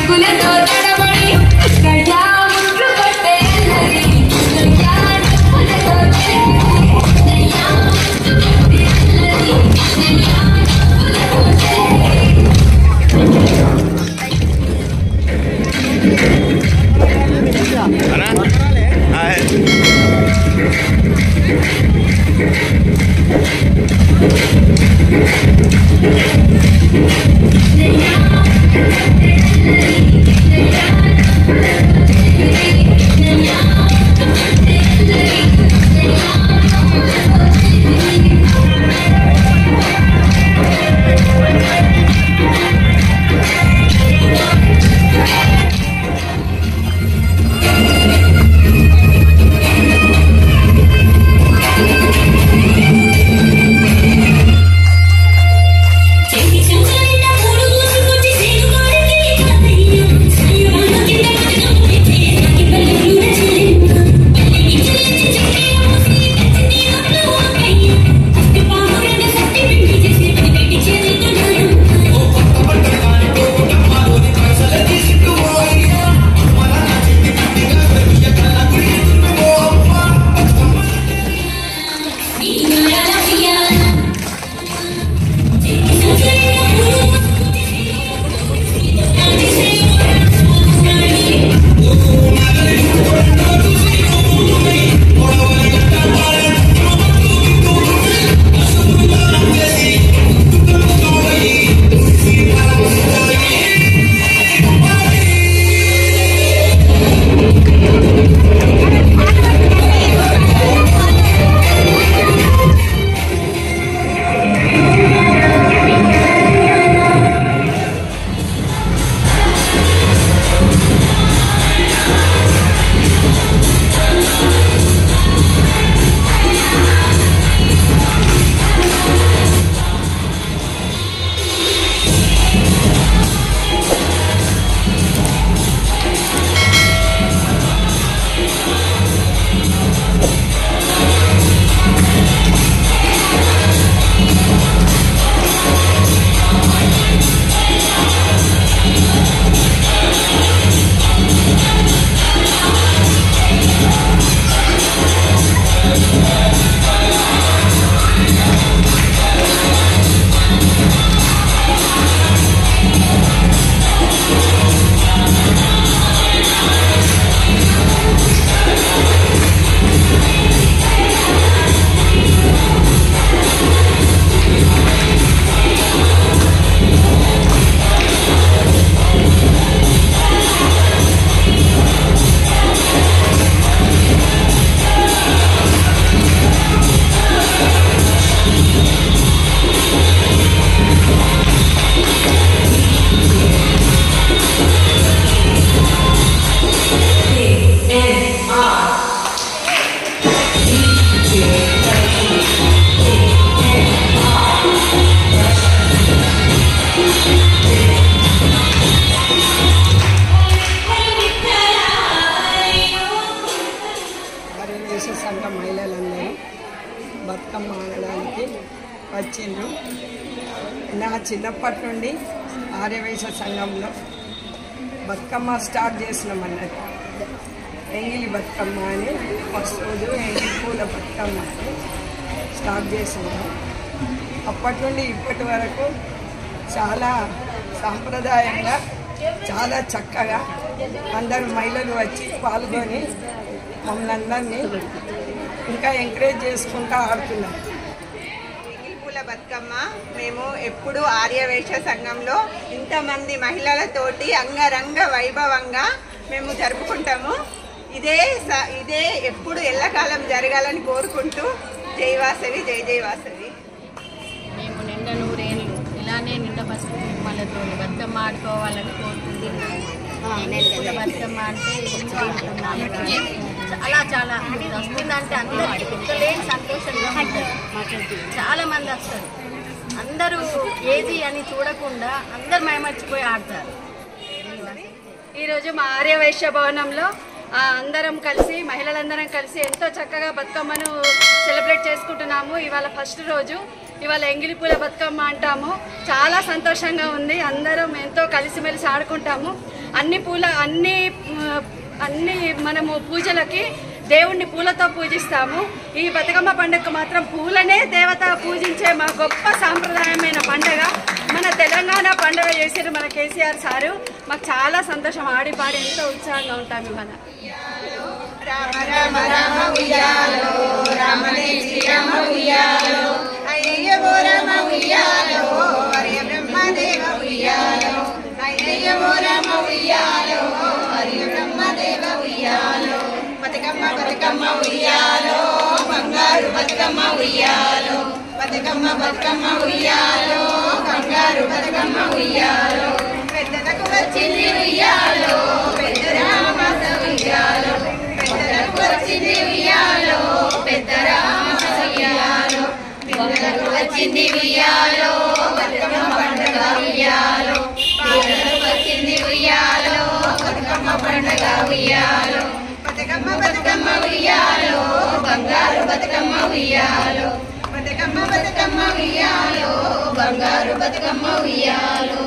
Gula చేసిండ్రు. నా చిన్నప్పటి నుండి ఆర్యవైశ్య సంఘంలో బతుకమ్మ స్టార్ట్ చేసినామన్నది. ఎంగిలి బతుకమ్మ అని ఫస్ట్ రోజు ఎంగిలి పూల బతుకమ్మ అని స్టార్ట్ చేసినాము. అప్పటి నుండి ఇప్పటి వరకు చాలా సాంప్రదాయంగా చాలా చక్కగా అందరు మహిళలు వచ్చి పాల్గొని మమ్మల్ని అందరినీ ఇంకా ఎంకరేజ్ చేసుకుంటూ ఆడుతున్నారు. ఎంగిలి పూల బతుకమ్మ మేము ఎప్పుడు ఆర్యవైశ్య సంఘంలో ఇంతమంది మహిళలతోటి అంగరంగ వైభవంగా మేము జరుపుకుంటాము. ఇదే ఎప్పుడు ఎల్లకాలం జరగాలని కోరుకుంటూ జై వాసవి, జై జై వాసవి. మేము నిండా నూరేళ్ళు ఇలానే నిండా పసుపు కుంకుమలతో బతుకమ్మ ఆడుకోవాలని కోరుకుంటున్నాము. బతుకమ్మ అంటే చాలా ఇది వస్తుందంటే అందరికీ కుక్కలేని సంతోషంగా ఉంటుంది. చాలా మంది వస్తారు, అందరూ ఏది అని చూడకుండా అందరు మైమర్చిపోయి ఆడతారు. ఈరోజు మా ఆర్యవైశ్య భవనంలో అందరం కలిసి మహిళలందరం కలిసి ఎంతో చక్కగా బతుకమ్మను సెలబ్రేట్ చేసుకుంటున్నాము. ఇవాళ ఫస్ట్ రోజు, ఇవాళ ఎంగిలి పూల బతుకమ్మ అంటాము. చాలా సంతోషంగా ఉంది. అందరం ఎంతో కలిసిమెలిసి ఆడుకుంటాము. అన్ని మనము పూజలకి దేవుణ్ణి పూలతో పూజిస్తాము. ఈ బతుకమ్మ పండుగకు మాత్రం పూలనే దేవత పూజించే మా గొప్ప సాంప్రదాయమైన పండుగ. మన తెలంగాణ పండుగ చేసారు మన కేసీఆర్ సారు. మాకు చాలా సంతోషం. ఆడి పాడి ఎంతో ఉత్సాహంగా ఉంటాము. ఇవాళ రామ రామ రామ ఉయ్యాలో, రామనే శ్రీరామ ఉయ్యాలో, అయ్యయ్యో రామ ఉయ్యాలో, హరి బ్రహ్మదేవ ఉయ్యాలో, అయ్యయ్యో రామ ఉయ్యాలో, హరి బ్రహ్మదేవ ఉయ్యాలో, బతుకమ్మ బతుకమ్మ ఉయ్యాలో, బంగారు బతుకమ్మ ఉయ్యాలో, బతుకమ్మ బతుకమ్మ ఉయ్యాలో, బంగారు బతుకమ్మ ఉయ్యాలో, పెద్దలకు వచ్చింది ఉయ్యాలో, పెద్ద రామమాత ఉయ్యాలో, పెద్దలకు వచ్చింది ఉయ్యాలో, పెద్ద రామమాత ఉయ్యాలో, పెద్దలకు వచ్చింది ఉయ్యాలో, బతుకమ్మ పండుగ ఉయ్యాలో, పెద్దలకు వచ్చింది ఉయ్యాలో, బతుకమ్మ పండుగ ఉయ్యాలో, బతుకమ్మ బతుకమ్మ ఉయ్యాలో, బంగారు బతుకమ్మ ఉయ్యాలో, బతుకమ్మ బతుకమ్మ ఉయ్యాలో, బంగారు బతుకమ్మ ఉయ్యాలో.